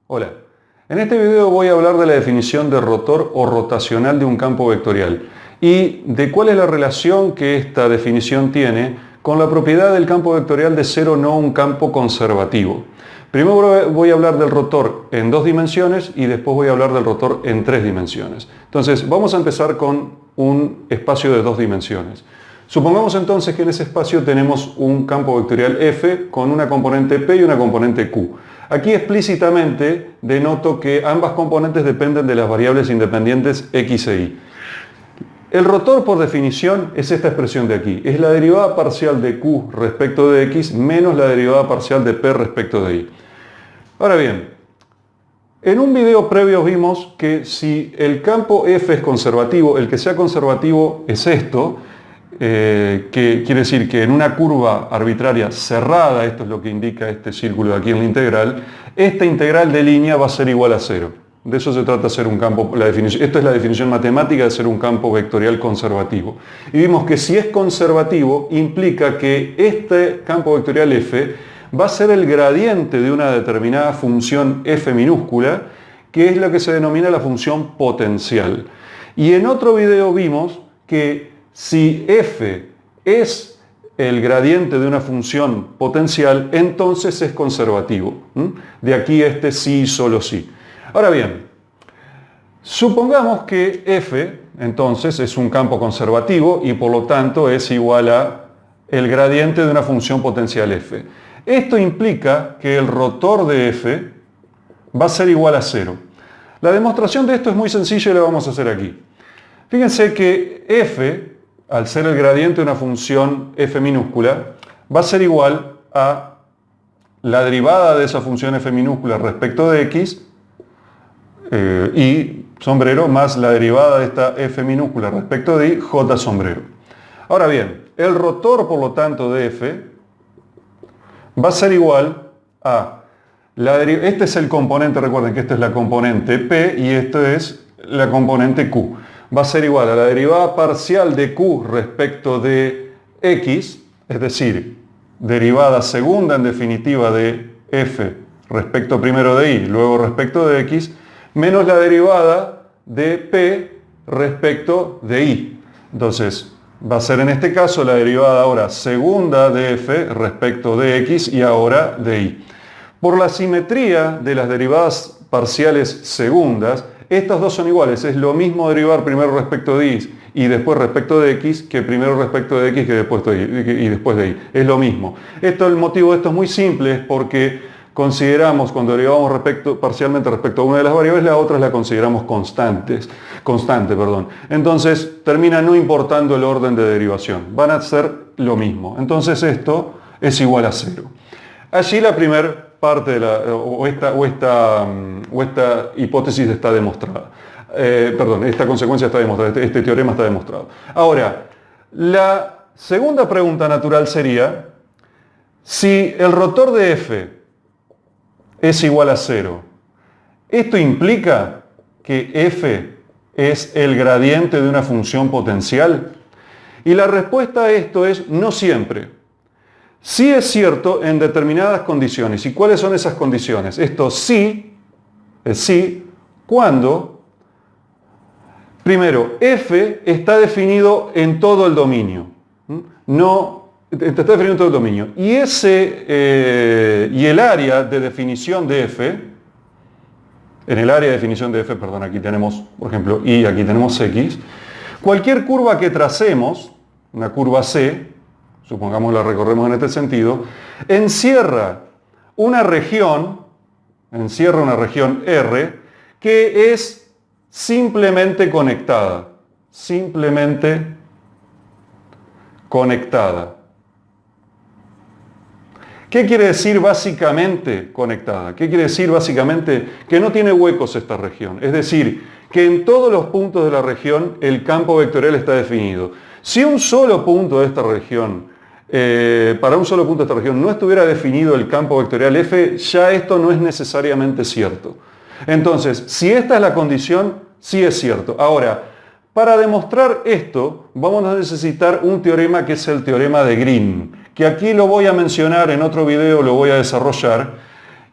Hola, en este video voy a hablar de la definición de rotor o rotacional de un campo vectorial y de cuál es la relación que esta definición tiene con la propiedad del campo vectorial de ser o no un campo conservativo. Primero voy a hablar del rotor en 2 dimensiones y después voy a hablar del rotor en 3 dimensiones. Entonces vamos a empezar con un espacio de 2 dimensiones. Supongamos entonces que en ese espacio tenemos un campo vectorial F con una componente P y una componente Q. Aquí explícitamente denoto que ambas componentes dependen de las variables independientes X e Y. El rotor, por definición, es esta expresión de aquí. Es la derivada parcial de Q respecto de X menos la derivada parcial de P respecto de Y. Ahora bien, en un video previo vimos que si el campo F es conservativo, el que sea conservativo es esto, que quiere decir que en una curva arbitraria cerrada, esto es lo que indica este círculo de aquí en la integral, esta integral de línea va a ser igual a 0. De eso se trata ser un campo, esto es la definición matemática de ser un campo vectorial conservativo. Y vimos que si es conservativo implica que este campo vectorial F va a ser el gradiente de una determinada función F minúscula, que es lo que se denomina la función potencial. Y en otro video vimos que si f es el gradiente de una función potencial, entonces es conservativo. De aquí este sí y solo sí. Ahora bien, supongamos que f entonces es un campo conservativo y por lo tanto es igual a el gradiente de una función potencial f. Esto implica que el rotor de f va a ser igual a 0. La demostración de esto es muy sencilla y la vamos a hacer aquí. Fíjense que f, al ser el gradiente de una función f minúscula, va a ser igual a la derivada de esa función f minúscula respecto de x y sombrero más la derivada de esta f minúscula respecto de y j sombrero. Ahora bien, el rotor por lo tanto de f va a ser igual a este es el componente, recuerden que esta es la componente p y esto es la componente q. Va a ser igual a la derivada parcial de q respecto de x, es decir, derivada segunda en definitiva de f respecto primero de y, luego respecto de x, menos la derivada de p respecto de y. Entonces, va a ser en este caso la derivada ahora segunda de f respecto de x y ahora de y. Por la simetría de las derivadas parciales segundas, estas dos son iguales. Es lo mismo derivar primero respecto de y después respecto de x que primero respecto de x que después de y después de y. Es lo mismo. El motivo de esto es muy simple, es porque consideramos, cuando derivamos parcialmente respecto a una de las variables, la otra la consideramos constante. Entonces termina no importando el orden de derivación. Van a ser lo mismo. Entonces esto es igual a 0. Allí la primera parte de esta hipótesis está demostrada. Esta consecuencia está demostrada, este teorema está demostrado. Ahora, la segunda pregunta natural sería, si el rotor de f es igual a 0, ¿esto implica que f es el gradiente de una función potencial? Y la respuesta a esto es no siempre. Sí es cierto en determinadas condiciones. ¿Y cuáles son esas condiciones? Esto sí es sí cuando, primero, f está definido en todo el dominio. Está definido en todo el dominio. Y el área de definición de f, en el área de definición de f, perdón, aquí tenemos, por ejemplo, y aquí tenemos x, cualquier curva que tracemos, una curva c, supongamos la recorremos en este sentido, encierra una región R que es simplemente conectada. Simplemente conectada. ¿Qué quiere decir básicamente conectada? ¿Qué quiere decir básicamente que no tiene huecos esta región? Es decir, que en todos los puntos de la región el campo vectorial está definido. Si un solo punto de esta región, para un solo punto de esta región no estuviera definido el campo vectorial f, ya esto no es necesariamente cierto. Entonces, si esta es la condición, sí es cierto. Ahora, para demostrar esto, vamos a necesitar un teorema que es el teorema de Green, que aquí lo voy a mencionar en otro video, lo voy a desarrollar,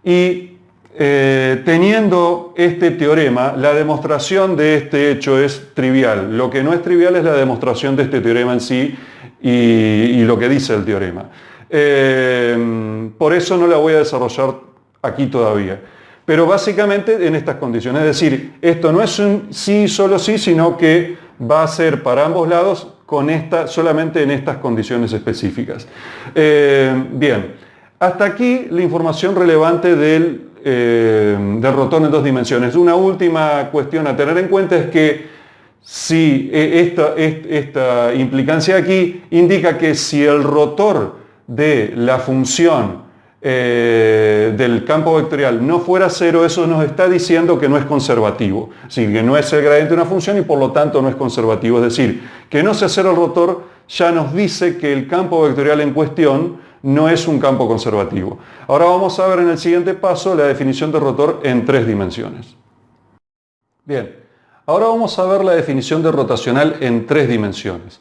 y teniendo este teorema, la demostración de este hecho es trivial. Lo que no es trivial es la demostración de este teorema en sí y lo que dice el teorema. Por eso no la voy a desarrollar aquí todavía. Pero básicamente en estas condiciones. Es decir, esto no es un sí, solo sí, sino que va a ser para ambos lados solamente en estas condiciones específicas. Bien, hasta aquí la información relevante del rotor en dos dimensiones. Una última cuestión a tener en cuenta es que si esta implicancia aquí indica que si el rotor de la función del campo vectorial no fuera cero, eso nos está diciendo que no es conservativo, es decir, que no es el gradiente de una función y por lo tanto no es conservativo. Es decir, que no sea cero el rotor ya nos dice que el campo vectorial en cuestión no es un campo conservativo. Ahora vamos a ver en el siguiente paso la definición de rotor en tres dimensiones. Bien, ahora vamos a ver la definición de rotacional en tres dimensiones.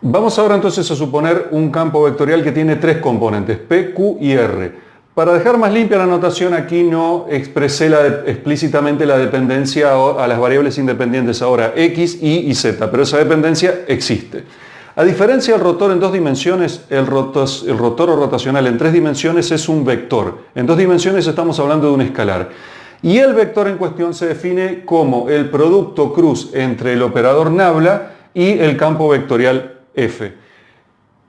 Vamos ahora entonces a suponer un campo vectorial que tiene tres componentes, P, Q y R. Para dejar más limpia la notación, aquí no expresé explícitamente la dependencia a las variables independientes ahora, X, Y y Z, pero esa dependencia existe. A diferencia del rotor en dos dimensiones, el rotor o rotacional en tres dimensiones es un vector. En dos dimensiones estamos hablando de un escalar. Y el vector en cuestión se define como el producto cruz entre el operador nabla y el campo vectorial F,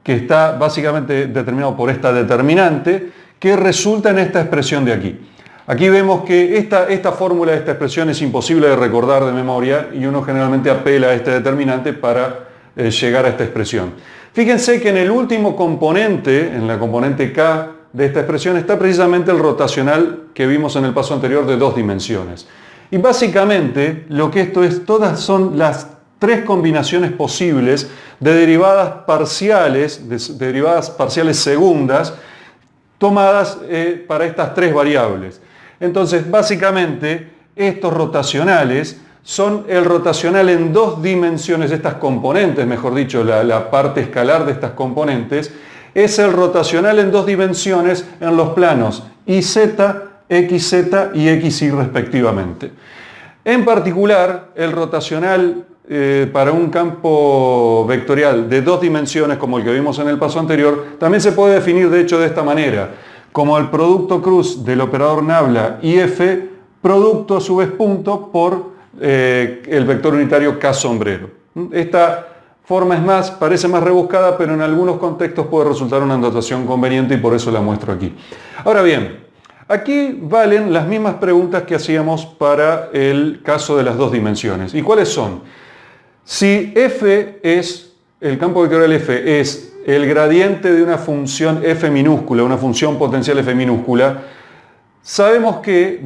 que está básicamente determinado por esta determinante que resulta en esta expresión de aquí. Aquí vemos que esta fórmula, esta expresión es imposible de recordar de memoria y uno generalmente apela a este determinante para llegar a esta expresión. Fíjense que en el último componente, en la componente K de esta expresión, está precisamente el rotacional que vimos en el paso anterior de dos dimensiones. Y básicamente lo que esto es, todas son las tres combinaciones posibles de derivadas parciales segundas tomadas para estas tres variables. Entonces, básicamente, estos rotacionales son el rotacional en dos dimensiones, estas componentes, mejor dicho, la parte escalar de estas componentes, es el rotacional en dos dimensiones en los planos YZ, XZ y XY respectivamente. En particular, el rotacional para un campo vectorial de dos dimensiones como el que vimos en el paso anterior, también se puede definir de hecho de esta manera, como el producto cruz del operador nabla IF, producto a su vez punto por el vector unitario K sombrero. Esta forma parece más rebuscada, pero en algunos contextos puede resultar una notación conveniente y por eso la muestro aquí. Ahora bien, aquí valen las mismas preguntas que hacíamos para el caso de las dos dimensiones. ¿Y cuáles son? Si F es, el campo vectorial F es el gradiente de una función F minúscula, una función potencial F minúscula, sabemos que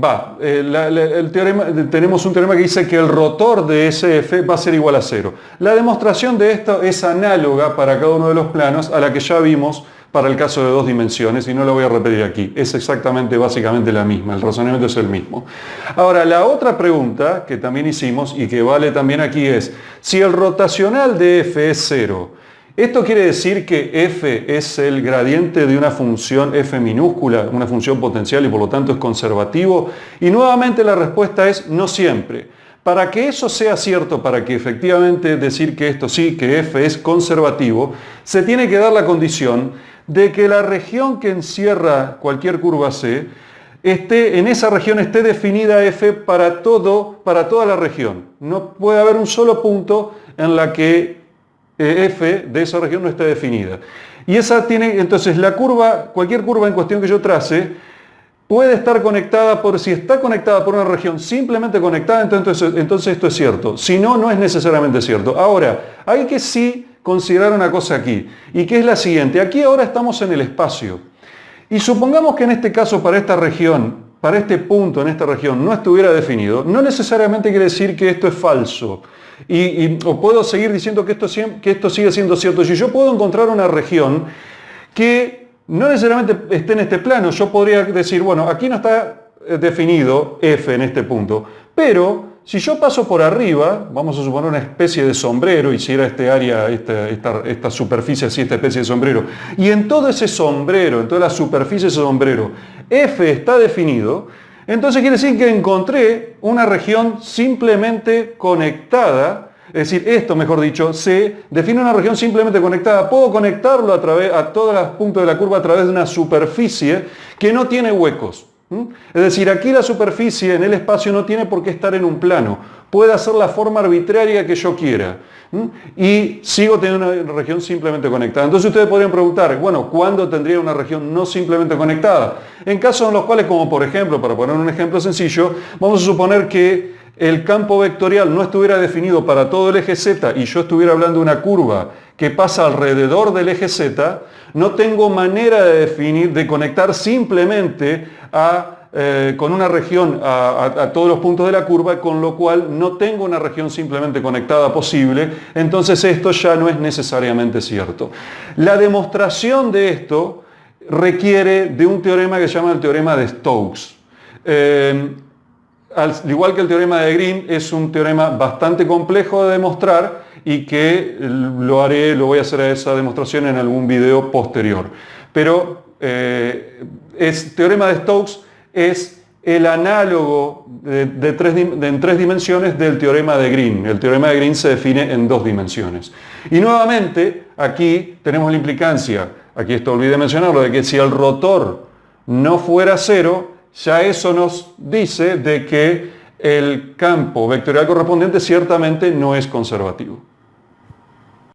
tenemos un teorema que dice que el rotor de ese F va a ser igual a cero. La demostración de esto es análoga para cada uno de los planos a la que ya vimos para el caso de dos dimensiones y no lo voy a repetir aquí. Es exactamente, básicamente la misma, el razonamiento es el mismo. Ahora, la otra pregunta que también hicimos y que vale también aquí es, si el rotacional de F es cero, ¿esto quiere decir que F es el gradiente de una función F minúscula, una función potencial y por lo tanto es conservativo? Y nuevamente la respuesta es no siempre. Para que eso sea cierto, para que efectivamente decir que esto sí, que F es conservativo, se tiene que dar la condición de que la región que encierra cualquier curva C, en esa región esté definida F para toda la región. No puede haber un solo punto en la que F de esa región no esté definida. Y entonces cualquier curva en cuestión que yo trace, puede estar conectada si está conectada por una región simplemente conectada, entonces esto es cierto. Si no, no es necesariamente cierto. Ahora, hay que sí considerar una cosa aquí, y que es la siguiente. Aquí ahora estamos en el espacio. Y supongamos que en este caso para esta región, para este punto en esta región no estuviera definido, no necesariamente quiere decir que esto es falso. O puedo seguir diciendo que esto sigue siendo cierto. Si yo puedo encontrar una región que no necesariamente esté en este plano, yo podría decir, bueno, aquí no está definido F en este punto, pero si yo paso por arriba, vamos a suponer una especie de sombrero, hiciera este área, esta superficie así, esta especie de sombrero, y en todo ese sombrero, en toda la superficie de ese sombrero, F está definido, Entonces quiere decir que encontré una región simplemente conectada. Es decir, esto, mejor dicho, se define una región simplemente conectada. Puedo conectarlo a todos los puntos de la curva a través de una superficie que no tiene huecos. Es decir, aquí la superficie en el espacio no tiene por qué estar en un plano. Puede hacer la forma arbitraria que yo quiera. Y sigo teniendo una región simplemente conectada. Entonces ustedes podrían preguntar, bueno, ¿cuándo tendría una región no simplemente conectada? En casos en los cuales, como por ejemplo, para poner un ejemplo sencillo, vamos a suponer que el campo vectorial no estuviera definido para todo el eje Z y yo estuviera hablando de una curva que pasa alrededor del eje Z, no tengo manera de definir, de conectar simplemente con una región a todos los puntos de la curva, con lo cual no tengo una región simplemente conectada posible. Entonces esto ya no es necesariamente cierto. La demostración de esto requiere de un teorema que se llama el teorema de Stokes. Al igual que el teorema de Green, es un teorema bastante complejo de demostrar y que lo voy a hacer esa demostración en algún video posterior. Pero teorema de Stokes es el análogo en tres dimensiones del teorema de Green. El teorema de Green se define en 2 dimensiones. Y nuevamente, aquí tenemos la implicancia, aquí esto olvidé mencionarlo, de que si el rotor no fuera cero, ya eso nos dice de que el campo vectorial correspondiente ciertamente no es conservativo.